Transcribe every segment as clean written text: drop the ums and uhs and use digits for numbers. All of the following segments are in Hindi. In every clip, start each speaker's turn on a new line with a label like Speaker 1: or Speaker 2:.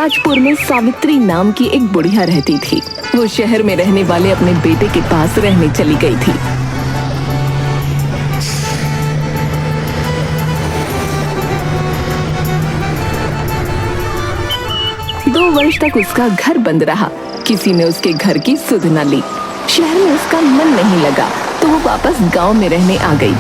Speaker 1: राजपुर में सावित्री नाम की एक बुढ़िया रहती थी। वो शहर में रहने वाले अपने बेटे के पास रहने चली गई थी। दो वर्ष तक उसका घर बंद रहा। किसी ने उसके घर की सुध न ली। शहर में उसका मन नहीं लगा तो वो वापस गांव में रहने आ गई।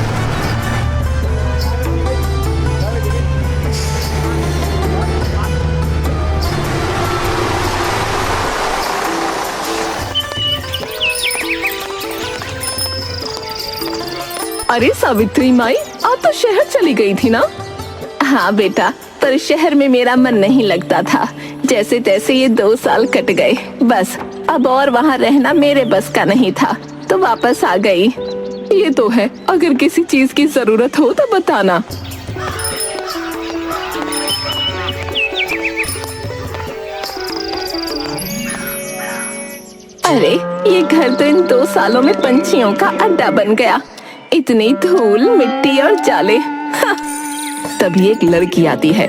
Speaker 1: अरे सावित्री माई, आप तो शहर चली गई थी ना? हाँ बेटा, पर शहर में मेरा मन नहीं लगता था। जैसे तैसे ये 2 साल कट गए। बस अब और वहाँ रहना मेरे बस का नहीं था, तो वापस आ गई। ये तो है, अगर किसी चीज की जरूरत हो तो बताना। अरे ये घर तो इन 2 सालों में पंछियों का अड्डा बन गया। इतनी धूल, मिट्टी और जाले। तभी एक लड़की आती है।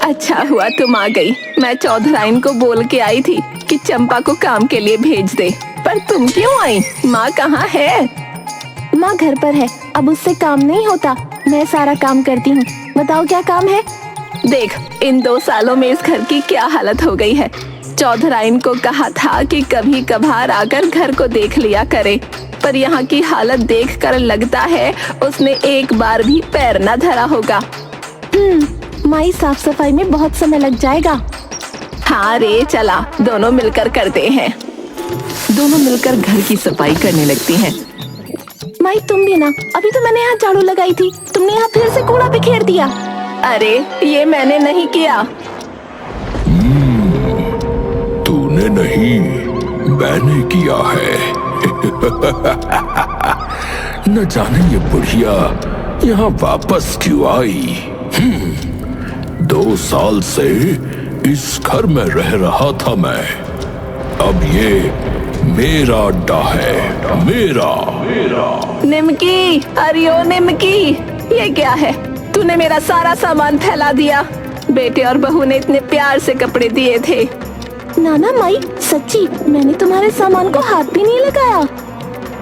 Speaker 1: अच्छा हुआ तुम आ गई। मैं चौधराइन को बोल के आई थी कि चंपा को काम के लिए भेज दे, पर तुम क्यों आई? माँ कहाँ है?
Speaker 2: माँ घर पर है। अब उससे काम नहीं होता, मैं सारा काम करती हूँ। बताओ क्या काम है?
Speaker 1: देख, इन 2 सालों में इस घर की क्या हालत हो गई है। चौधराइन को कहा था कि कभी कभार आकर घर को देख लिया करे, पर यहाँ की हालत देखकर लगता है उसने एक बार भी पैर न धरा होगा।
Speaker 2: माई, साफ सफाई में बहुत समय लग जाएगा।
Speaker 1: हाँ रे, चला दोनों मिलकर करते हैं। दोनों मिलकर घर की सफाई करने लगती हैं।
Speaker 2: माई तुम भी ना, अभी तो मैंने यहाँ झाड़ू लगाई थी, तुमने यहाँ फिर से कूड़ा बिखेर दिया।
Speaker 1: अरे ये मैंने नहीं किया।
Speaker 3: तूने नहीं, मैंने किया है। न जाने ये बुढ़िया यहाँ वापस क्यों आई। 2 साल से इस घर में रह रहा था मैं। अब ये मेरा अड्डा है, मेरा।
Speaker 1: निमकी, अरियो निमकी, ये क्या है? तूने मेरा सारा सामान फैला दिया। बेटे और बहू ने इतने प्यार से कपड़े दिए थे।
Speaker 2: नाना माई, सच्ची मैंने तुम्हारे सामान को हाथ भी नहीं लगाया।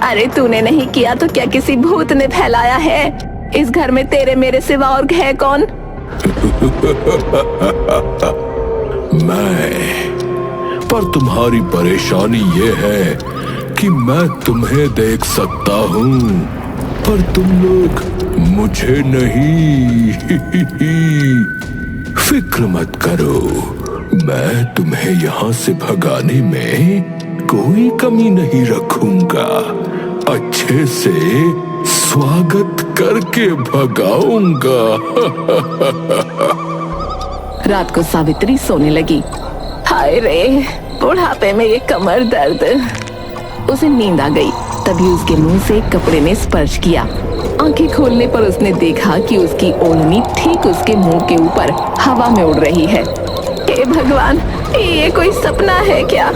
Speaker 1: अरे तूने नहीं किया तो क्या किसी भूत ने फैलाया है? इस घर में तेरे मेरे सिवा और है कौन?
Speaker 3: मैं। पर तुम्हारी परेशानी ये है कि मैं तुम्हें देख सकता हूँ, पर तुम लोग मुझे नहीं। फिक्र मत करो, मैं तुम्हें यहाँ से भगाने में कोई कमी नहीं रखूंगा। अच्छे से स्वागत करके भगाऊंगा।
Speaker 1: रात को सावित्री सोने लगी। हाय रे, बुढ़ापे में ये कमर दर्द। उसे नींद आ गई। तभी उसके मुंह से कपड़े ने स्पर्श किया। आंखें खोलने पर उसने देखा कि उसकी ओढ़नी ठीक उसके मुंह के ऊपर हवा में उड़ रही है। हे भगवान, ये कोई सपना है क्या?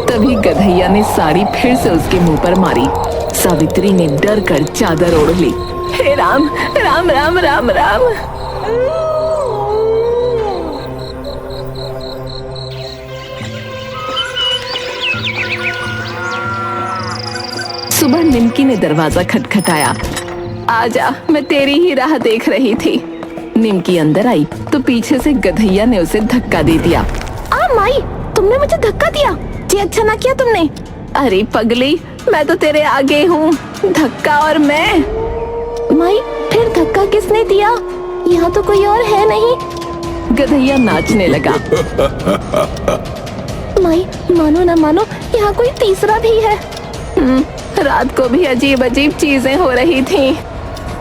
Speaker 1: तभी गधैया ने साड़ी फिर से उसके मुंह पर मारी। सावित्री ने डर कर चादर ओढ़ ली। हे राम राम राम राम राम। सुबह निमकी ने दरवाजा खटखटाया। आजा, मैं तेरी ही राह देख रही थी। निमकी अंदर आई तो पीछे से गधैया ने उसे धक्का दे दिया।
Speaker 2: माई, तुमने मुझे धक्का दिया? जी अच्छा ना किया तुमने।
Speaker 1: अरे पगली, मैं तो तेरे आगे हूँ। धक्का और मैं।
Speaker 2: माई, फिर धक्का किसने दिया? यहाँ तो कोई और है नहीं।
Speaker 1: गधैया नाचने लगा।
Speaker 2: माई, मानो ना मानो, यहाँ कोई तीसरा भी है।
Speaker 1: रात को भी अजीब अजीब चीजें हो रही थीं।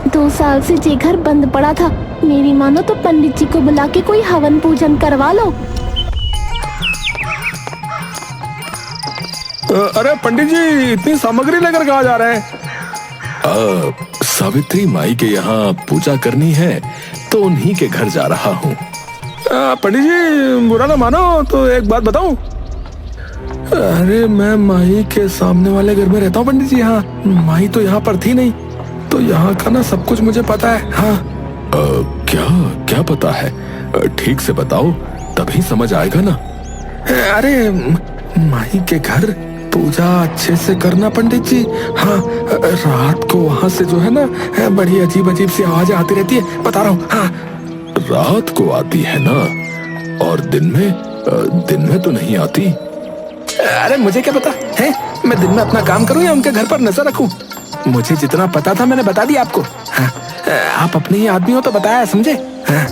Speaker 2: 2 साल से जे घर बंद पड़ा था। मेरी मानो तो पंडित जी को बुला के कोई हवन पूजन करवा लो।
Speaker 4: अरे पंडित जी, इतनी सामग्री लेकर कहाँ जा रहे हैं?
Speaker 3: सावित्री माई के यहाँ पूजा करनी है तो उन्हीं के घर जा रहा हूँ।
Speaker 4: पंडित जी, बुरा ना मानो तो एक बात बताऊं। अरे मैं माई के सामने वाले घर में रहता हूँ पंडित जी। हाँ, माई तो यहाँ पर थी नहीं, तो यहाँ का ना सब कुछ मुझे पता है। हाँ।
Speaker 3: क्या क्या पता है? ठीक से बताओ, तभी समझ आएगा ना।
Speaker 4: अरे माई के घर पूजा अच्छे से करना पंडित जी। हाँ, रात को वहाँ से जो है ना बड़ी अजीब अजीब सी आवाजें आती रहती है, बता रहा हूँ। हाँ,
Speaker 3: रात को आती है ना, और दिन में तो नहीं आती।
Speaker 4: अरे मुझे क्या पता है, मैं दिन में अपना काम करूँ या उनके घर पर नजर रखूं? मुझे जितना पता था मैंने बता दिया आपको। हाँ, आप अपने ही आदमी हो तो बताया, समझे? हाँ।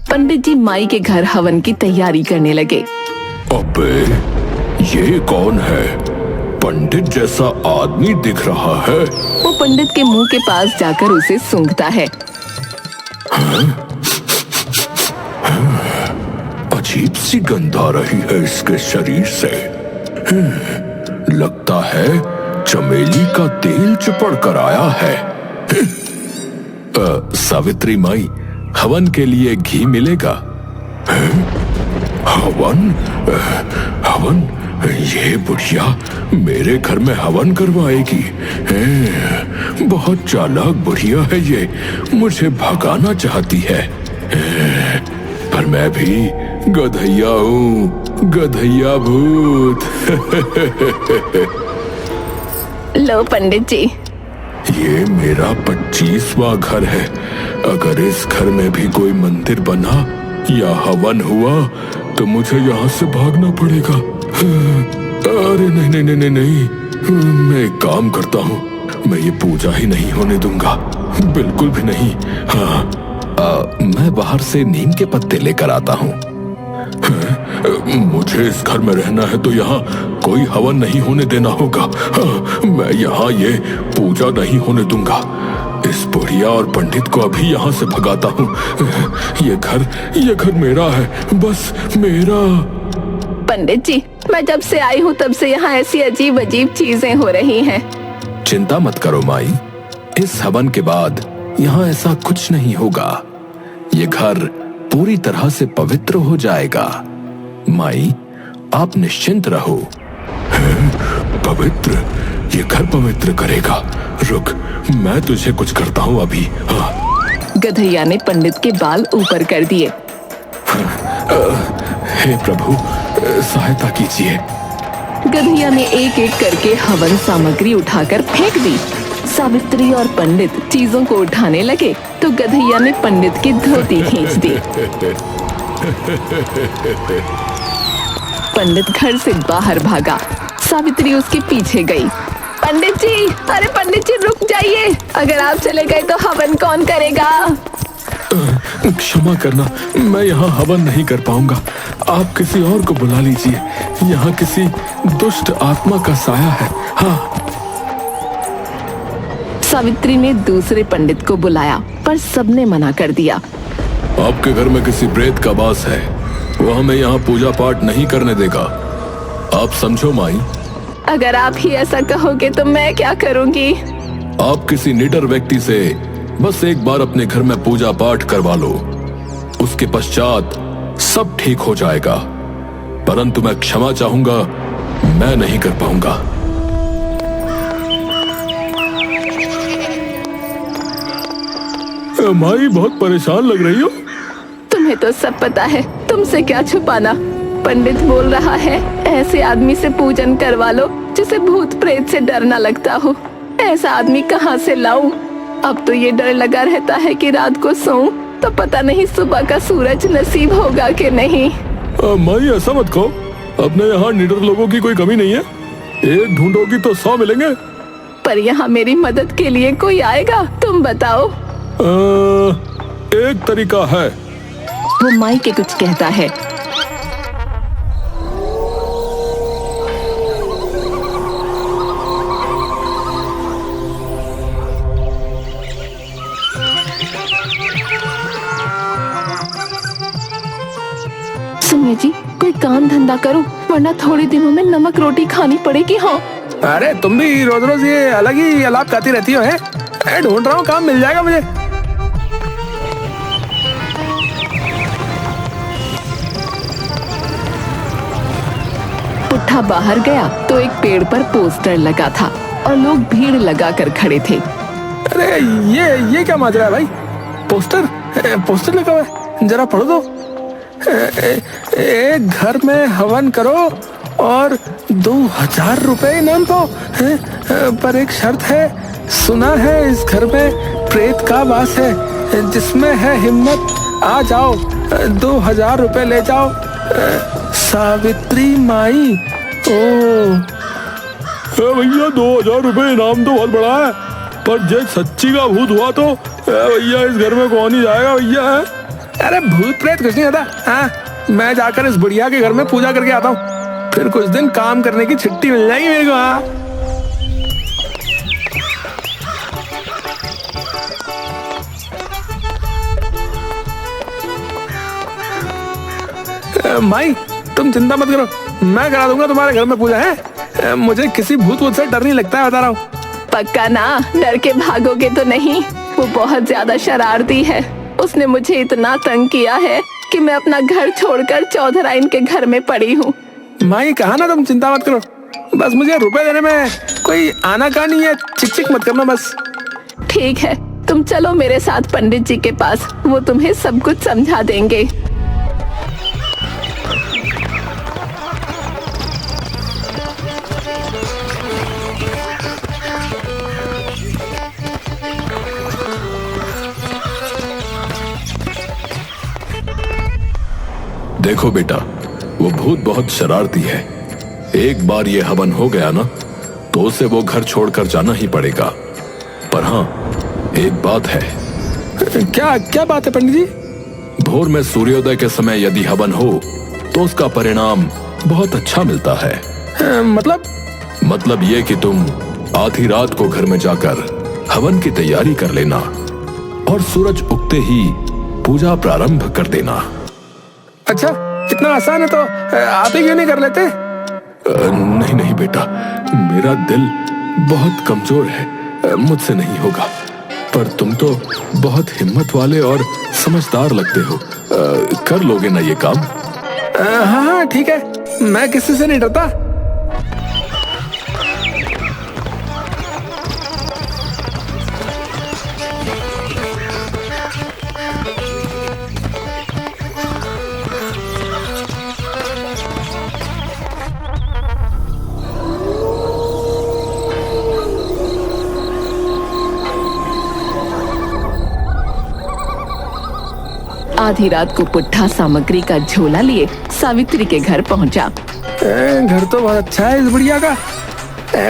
Speaker 1: पंडित जी माई के घर हवन की तैयारी करने लगे।
Speaker 3: अबे ये कौन है? पंडित जैसा आदमी दिख रहा है।
Speaker 1: वो पंडित के मुंह के पास जाकर उसे सूंघता है।
Speaker 3: अजीब सी गंध आ रही है इसके शरीर से। लगता है चमेली का तेल चिपड़ कर आया है। सावित्री माई, हवन के लिए घी मिलेगा? हवन? हवन? ये बुढ़िया मेरे घर में हवन करवाएगी? बहुत चालाक बुढ़िया है ये, मुझे भगाना चाहती है। पर मैं भी गधैया हूँ, गधैया भूत।
Speaker 1: लो पंडित जी।
Speaker 3: ये मेरा 25वां घर है। अगर इस घर में भी कोई मंदिर बना या हवन हुआ तो मुझे यहाँ से भागना पड़ेगा। अरे नहीं नहीं नहीं नहीं, मैं एक काम करता हूँ, मैं ये पूजा ही नहीं होने दूंगा, बिल्कुल भी नहीं। हाँ, मैं बाहर से नीम के पत्ते लेकर आता हूँ। मुझे इस घर में रहना है तो यहाँ कोई हवन नहीं होने देना होगा। मैं यहाँ ये पूजा नहीं होने दूंगा। इस बुढ़िया और पंडित को अभी यहाँ से भगाता हूँ। ये घर मेरा है, बस मेरा।
Speaker 1: पंडित जी, मैं जब से आई हूँ तब से यहाँ ऐसी अजीब अजीब चीजें हो रही हैं।
Speaker 3: चिंता मत करो माई, इस हवन के बाद यहाँ ऐसा कुछ नहीं होगा। ये घर पूरी तरह से पवित्र हो जाएगा। माई, आप निश्चिंत रहो। पवित्र? ये घर पवित्र करेगा? रुक, मैं तुझे कुछ करता हूँ अभी। हाँ।
Speaker 1: गधैया ने पंडित के बाल ऊपर कर दिए।
Speaker 3: हे प्रभु, सहायता कीजिए।
Speaker 1: गधैया ने एक एक करके हवन सामग्री उठाकर फेंक दी। सावित्री और पंडित चीजों को उठाने लगे तो गधैया ने पंडित की धोती खींच दी। पंडित घर से बाहर भागा। सावित्री उसके पीछे गई। पंडित जी, अरे पंडित जी रुक जाइए, अगर आप चले गए तो हवन कौन करेगा?
Speaker 3: क्षमा करना, मैं यहाँ हवन नहीं कर पाऊंगा, आप किसी और को बुला लीजिए। यहाँ किसी दुष्ट आत्मा का साया है। हाँ।
Speaker 1: सावित्री ने दूसरे पंडित को बुलाया पर सबने मना कर दिया।
Speaker 3: आपके घर में किसी प्रेत का वास है, वो हमें यहाँ पूजा पाठ नहीं करने देगा। आप समझो माई।
Speaker 1: अगर आप ही ऐसा कहोगे तो मैं क्या करूँगी?
Speaker 3: आप किसी निडर व्यक्ति से बस एक बार अपने घर में पूजा पाठ करवा लो, उसके पश्चात सब ठीक हो जाएगा। परंतु मैं क्षमा चाहूंगा, मैं नहीं कर पाऊंगा। माई, बहुत परेशान लग रही हो।
Speaker 1: तुम्हें तो सब पता है, तुमसे क्या छुपाना। पंडित बोल रहा है ऐसे आदमी से पूजन करवा लो जिसे भूत प्रेत से डर ना लगता हो। ऐसा आदमी कहाँ से लाऊं? अब तो ये डर लगा रहता है कि रात को सोऊं तो पता नहीं सुबह का सूरज नसीब होगा कि नहीं।
Speaker 3: माई, ऐसा मत कहो, अपने यहाँ निडर लोगों की कोई कमी नहीं है। एक ढूंढोगी तो 100 मिलेंगे।
Speaker 1: पर यहाँ मेरी मदद के लिए कोई आएगा? तुम बताओ।
Speaker 3: एक तरीका है।
Speaker 1: वो माई के कुछ कहता है। सुनिए जी, कोई काम धंधा करो वरना थोड़े दिनों में नमक रोटी खानी पड़ेगी। हाँ।
Speaker 4: अरे तुम भी रोज रोज ये अलग ही अलाप खाती रहती हो। है ढूंढ रहा हूँ, काम मिल जाएगा मुझे।
Speaker 1: पुट्ठा बाहर गया तो एक पेड़ पर पोस्टर लगा था और लोग भीड़ लगाकर खड़े थे।
Speaker 4: अरे ये क्या माजरा है भाई? पोस्टर लगा हुआ है, जरा पढ़ो तो। एक घर में हवन करो और 2000 रुपए इनाम पाओ, पर एक शर्त है। सुना है इस घर में प्रेत का वास है, जिसमें है हिम्मत आ जाओ, 2000 रुपए ले जाओ। सावित्री माई। ओ
Speaker 3: भैया 2000 रुपए इनाम तो बहुत बड़ा है, पर जब सच्ची का भूत हुआ तो भैया इस घर में कौन ही जाएगा भैया?
Speaker 4: अरे भूत प्रेत कुछ नहीं होता। हाँ, मैं जाकर इस बुढ़िया के घर में पूजा करके आता हूँ, फिर कुछ दिन काम करने की छुट्टी मिल जाएगी मेरे को। हाँ माई, तुम चिंता मत करो, मैं करा दूंगा तुम्हारे घर में पूजा है। मुझे किसी भूत वूत से डर नहीं लगता है, बता रहा हूँ।
Speaker 1: पक्का ना? डर के भागोगे तो नहीं? वो बहुत ज्यादा शरारती है। उसने मुझे इतना तंग किया है कि मैं अपना घर छोड़कर चौधराइन के घर में पड़ी हूँ।
Speaker 4: माई कहा ना, तुम चिंता मत करो, बस मुझे रुपए देने में कोई आना का नहीं है। चिक मत करना बस।
Speaker 1: ठीक है, तुम चलो मेरे साथ पंडित जी के पास, वो तुम्हें सब कुछ समझा देंगे।
Speaker 3: देखो बेटा, वो भूत बहुत शरारती है। एक बार ये हवन हो गया ना, तो उसे वो घर छोड़कर जाना ही पड़ेगा। पर हाँ, एक बात है।
Speaker 4: क्या बात है पंडित जी?
Speaker 3: भोर में सूर्योदय के समय यदि हवन हो तो उसका परिणाम बहुत अच्छा मिलता है। मतलब ये कि तुम आधी रात को घर में जाकर हवन की तैयारी कर लेना और सूरज उगते ही पूजा प्रारंभ कर देना।
Speaker 4: अच्छा, इतना आसान है तो आप ही क्यों नहीं कर लेते?
Speaker 3: नहीं बेटा, मेरा दिल बहुत कमजोर है, मुझसे नहीं होगा। पर तुम तो बहुत हिम्मत वाले और समझदार लगते हो, कर लोगे ना ये काम?
Speaker 4: हाँ ठीक है, मैं किसी से नहीं डरता।
Speaker 1: आधी रात को पुट्ठा सामग्री का झोला लिए सावित्री के घर पहुंचा।
Speaker 4: घर तो बहुत अच्छा है इस बुढ़िया का,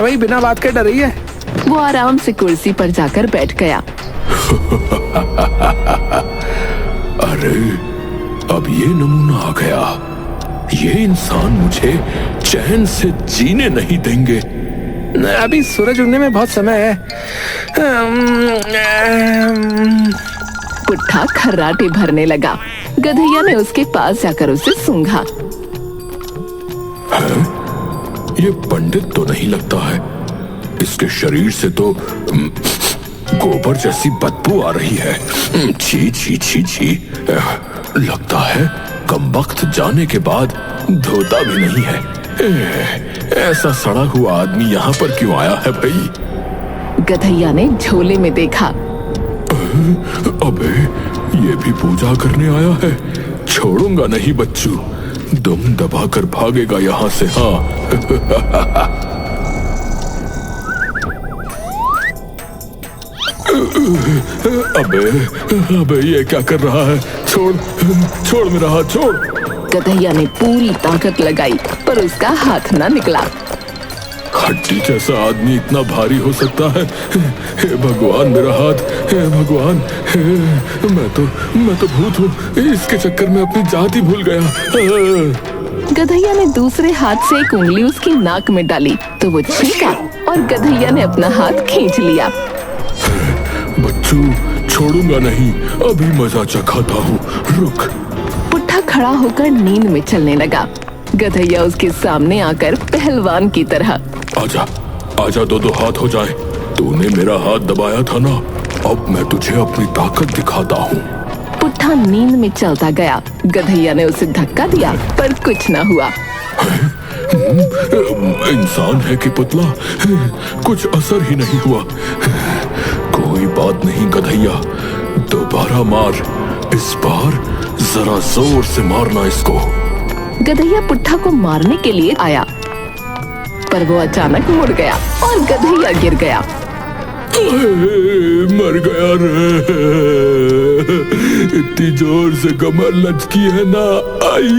Speaker 4: वही बिना बात के डर रही है।
Speaker 1: वो आराम से कुर्सी पर जाकर बैठ गया।
Speaker 3: अरे अब ये नमूना आ गया, ये इंसान मुझे चैन से जीने नहीं देंगे।
Speaker 4: अभी सूरज उगने में बहुत समय है।
Speaker 1: पुट्ठा खर्राटे भरने लगा। गधैया ने उसके पास जाकर उसे सूंघा।
Speaker 3: ये पंडित तो नहीं लगता है, इसके शरीर से तो गोबर जैसी बदबू आ रही है। छी छी छी छी, लगता है कमबख्त जाने के बाद धोता भी नहीं है। ऐसा सड़ा हुआ आदमी यहाँ पर क्यों आया है भाई?
Speaker 1: गधैया ने झोले में देखा।
Speaker 3: अबे ये भी पूजा करने आया है, छोड़ूंगा नहीं बच्चू, दम दबाकर भागेगा यहाँ से। हाँ अबे ये क्या कर रहा है? छोड़ मेरा हाथ, छोड़।
Speaker 1: गधैया ने पूरी ताकत लगाई पर उसका हाथ न निकला।
Speaker 3: हड्डी जैसा आदमी इतना भारी हो सकता है? हे भगवान मेरा हाथ, हे भगवान, मैं तो भूत हूँ, इसके चक्कर में अपनी जात ही भूल गया।
Speaker 1: गधैया ने दूसरे हाथ से एक उंगली उसकी नाक में डाली तो वो छींका और गधैया ने अपना हाथ खींच लिया।
Speaker 3: बच्चू छोड़ूंगा नहीं, अभी मजा चखाता हूँ, रुक।
Speaker 1: पुट्ठा खड़ा होकर नींद में चलने लगा। गधैया उसके सामने आकर पहलवान की तरह,
Speaker 3: आजा दो हाथ हो जाए। तूने मेरा हाथ दबाया था ना, अब मैं तुझे अपनी ताकत दिखाता हूँ।
Speaker 1: पुट्ठा नींद में चलता गया। गधैया ने उसे धक्का दिया पर कुछ न हुआ।
Speaker 3: इंसान है कि पुतला, कुछ असर ही नहीं हुआ। कोई बात नहीं गधैया, दोबारा मार। इस बार जरा जोर से मारना इसको।
Speaker 1: गधैया पुट्ठा को मारने के लिए आया, पर वो अचानक मुड़ गया और गधैया गिर गया।
Speaker 3: मर गया रे। इतनी जोर से कमर लचकी है ना। आई,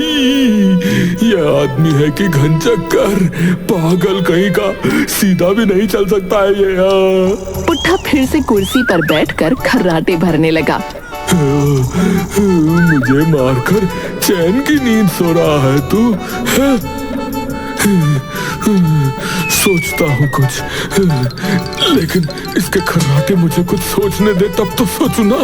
Speaker 3: ये आदमी है कि घन चक्कर, पागल कहीं का, सीधा भी नहीं चल सकता है ये।
Speaker 1: पुट्ठा फिर से कुर्सी पर बैठकर खर्राटे भरने लगा।
Speaker 3: मुझे मारकर चैन की नींद सो रहा है तू। सोचता हूँ कुछ, लेकिन इसके खर्राटे मुझे कुछ सोचने दे, तब तो सोचू ना।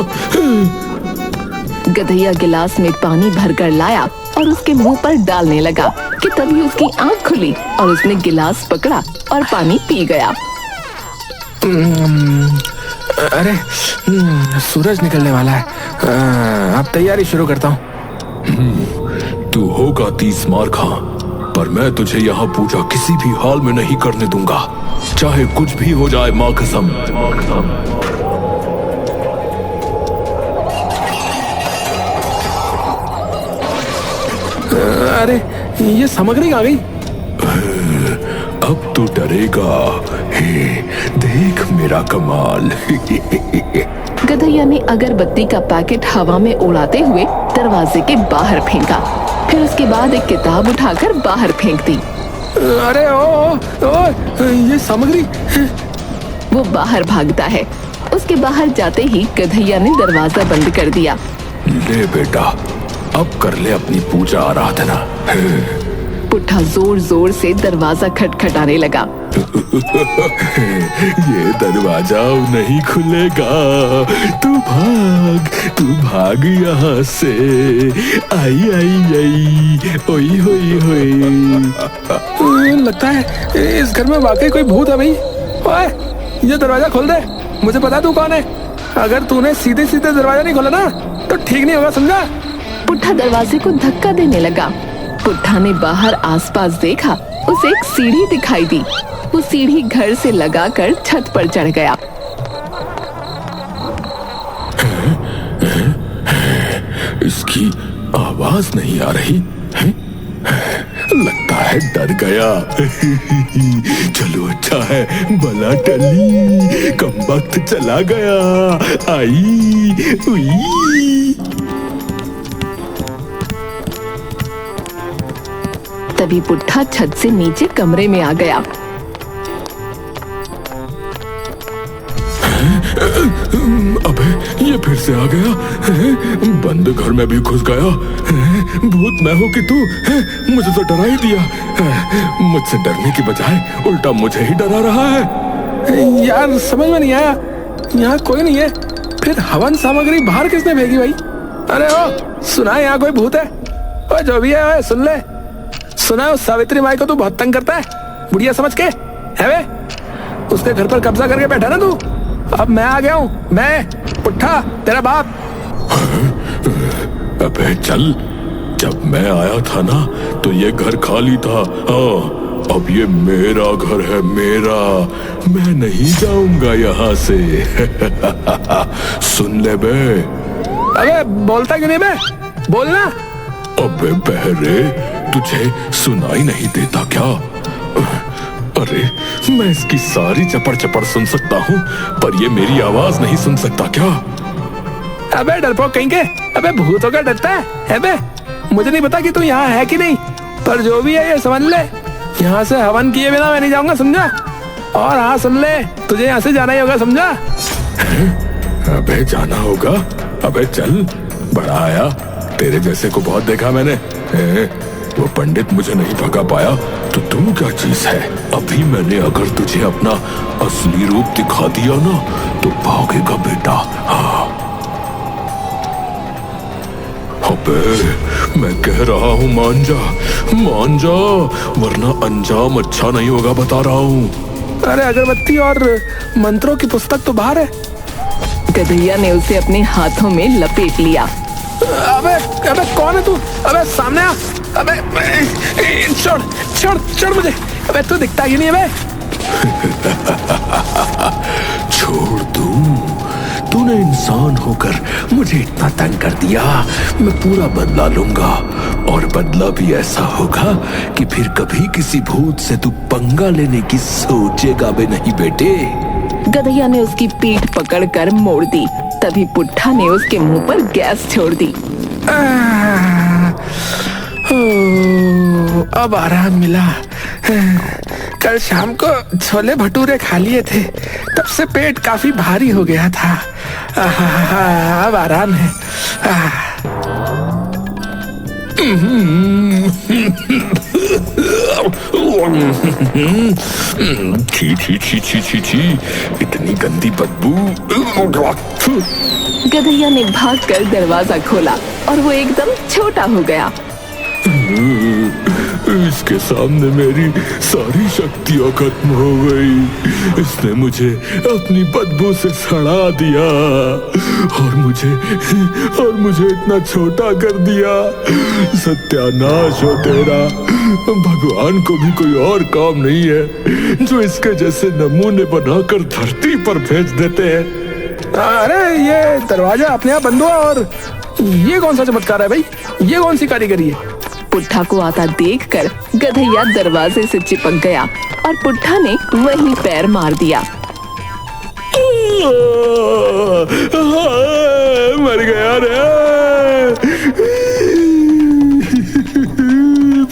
Speaker 1: गधैया गिलास में पानी भरकर लाया और उसके मुंह पर डालने लगा कि तभी उसकी आंख खुली और उसने गिलास पकड़ा और पानी पी गया।
Speaker 4: अरे सूरज निकलने वाला है, अब तैयारी शुरू करता हूँ।
Speaker 3: तू होगा 30 मार खा, पर मैं तुझे यहाँ पूजा किसी भी हाल में नहीं करने दूंगा, चाहे कुछ भी हो जाए, माँ कसम।
Speaker 4: अरे ये सामग्री आ गई।
Speaker 3: अब तू डरेगा। हे, देख मेरा कमाल।
Speaker 1: गधैया ने अगरबत्ती का पैकेट हवा में उड़ाते हुए दरवाजे के बाहर फेंका, फिर उसके बाद एक किताब उठाकर बाहर फेंक दी।
Speaker 4: अरे ओ, ये सामग्री।
Speaker 1: वो बाहर भागता है। उसके बाहर जाते ही गधैया ने दरवाजा बंद कर दिया।
Speaker 3: ले बेटा, अब कर ले अपनी पूजा आराधना।
Speaker 1: पुट्ठा जोर जोर से दरवाजा खटखटाने लगा।
Speaker 3: ये दरवाजा नहीं खुलेगा। तू भाग यहाँ से। आई आई आई, ओई होई होई।
Speaker 4: लगता है इस घर में वाकई कोई भूत है भाई। ओए, ये दरवाजा खोल दे, मुझे पता तू कौन है। अगर तूने सीधे सीधे दरवाजा नहीं खोला ना तो ठीक नहीं होगा, समझा।
Speaker 1: पुट्ठा दरवाजे को धक्का देने लगा। पुट्ठा ने बाहर आसपास देखा, उसे एक सीढ़ी दिखाई दी। वो सीढ़ी घर से लगाकर छत पर चढ़ गया।
Speaker 3: इसकी आवाज नहीं आ रही है? लगता है डर गया। चलो अच्छा है, बला टली, कम वक्त चला गया। आई उई।
Speaker 1: तभी पुट्ठा छत से नीचे कमरे में आ गया।
Speaker 3: अबे ये फिर से आ गया। बंद घर में भी घुस गया। भूत मैं हो कि तू? मुझे तो डरा ही दिया। मुझसे डरने की बजाय उल्टा मुझे ही डरा रहा है।
Speaker 4: यार समझ में नहीं आया, यहाँ कोई नहीं है, फिर हवन सामग्री बाहर किसने भेजी भाई? अरे ओ, सुना यहाँ कोई भूत है? ओ जो भी है सुन ले। सुना उस सावित्री माई को तू बहुत तंग करता है, बुढ़िया समझ के है वे? उसके घर पर कब्जा करके बैठा ना तू। अब मैं आ गया हूँ, मैं पुट्ठा तेरा बाप।
Speaker 3: अबे चल, जब मैं आया था ना तो ये घर खाली था। अब ये मेरा घर है, मेरा। मैं नहीं जाऊंगा यहाँ से। सुन ले बे।
Speaker 4: अबे बोलता क्यों नहीं बे? बोलना।
Speaker 3: अबे बहरे, तुझे सुनाई नहीं देता क्या? अरे मैं इसकी सारी चपड़ चपड़ सुन सकता हूँ, पर ये मेरी आवाज नहीं सुन सकता क्या?
Speaker 4: अबे डरपोक कहीं के, अबे भूतों का डरता है बे? मुझे नहीं पता कि तू यहाँ है कि नहीं, पर जो भी है ये समझ ले, यहाँ से हवन किए बिना मैं नहीं जाऊंगा, समझा? और हाँ सुन ले, तुझे यहाँ से जाना ही होगा, समझा?
Speaker 3: अबे जाना होगा? अबे चल, बड़ा आया, तेरे जैसे को बहुत देखा मैंने। वो पंडित मुझे नहीं भगा पाया तो तू क्या चीज है? अभी मैंने अगर तुझे अपना असली रूप दिखा दिया ना तो भागेगा बेटा। हाँ। अबे मैं कह रहा हूँ मान जा, मान जा, वरना अंजाम अच्छा नहीं होगा, बता रहा हूँ।
Speaker 4: अरे अगरबत्ती और मंत्रों की पुस्तक तो बाहर है।
Speaker 1: गधैया ने उसे अपने हाथों में लपेट लिया।
Speaker 4: अबे अबे कौन है तू? अबे सामने आ। अबे छोड़ छोड़ छोड़ मुझे। अबे तू दिखता ही नहीं है बे।
Speaker 3: छोड़ दूं? तूने इंसान होकर मुझे इतना तंग कर दिया, मैं पूरा बदला लूंगा। और बदला भी ऐसा होगा कि फिर कभी किसी भूत से तू पंगा लेने की सोचेगा भी नहीं बेटे।
Speaker 1: गधैया ने उसकी पीठ पकड़कर मोड़ दी। तभी पुट्ठा ने उसके मुंह पर गैस छोड़ दी।
Speaker 4: अब आराम मिला। कल शाम को छोले भटूरे खा लिए थे, तब से पेट काफी भारी हो गया था। अब आराम है।
Speaker 3: छी छी छी छी छी छी, इतनी गंदी बदबू।
Speaker 1: गधैया ने भागकर दरवाजा खोला और वो एकदम छोटा हो गया।
Speaker 3: इसके सामने मेरी सारी शक्तियां खत्म हो गई। इसने मुझे अपनी बदबू से सड़ा दिया और मुझे इतना छोटा कर दिया। सत्यानाश हो तेरा। भगवान को भी कोई और काम नहीं है जो इसके जैसे नमूने बनाकर धरती पर भेज देते हैं।
Speaker 4: अरे ये दरवाजा अपने आप बंद हुआ और ये कौन सा चमत्कार है भाई? ये कौन सी कारीगरी है?
Speaker 1: पुट्ठा को आता देखकर गधैया दरवाजे से चिपक गया और पुट्ठा ने वहीं पैर मार दिया।
Speaker 3: मर गया रे।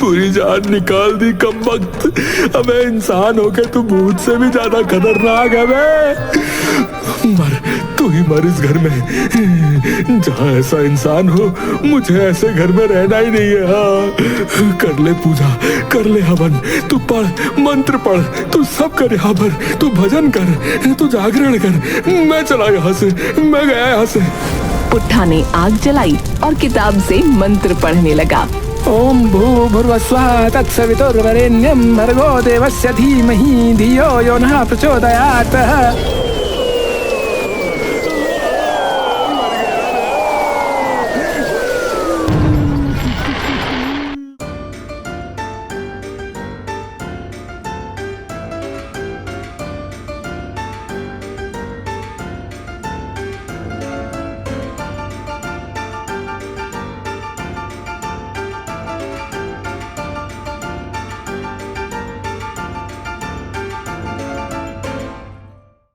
Speaker 3: पूरी जान निकाल दी कमबख्त। अबे इंसान होके तू भूत से भी ज्यादा खतरनाक है बे। मर, तू ही मर इस घर में। जहाँ ऐसा इंसान हो, मुझे ऐसे घर में रहना ही नहीं है। हाँ, कर ले पूजा, कर ले हवन, तू पढ़, मंत्र पढ़, तू सब कर यहाँ पर। तू भजन कर, तू जागरण कर। मैं चला यहाँ से, मैं गया यहाँ से।
Speaker 1: पुट्ठा ने आग जलाई और किताब से मंत्र पढ़ने लगा।
Speaker 4: ओम भूर्भुवस्वः तत्सवितुर्वरेण्यं भर्गो देवस्य धीमहि धियो यो नः प्रचोदयात्।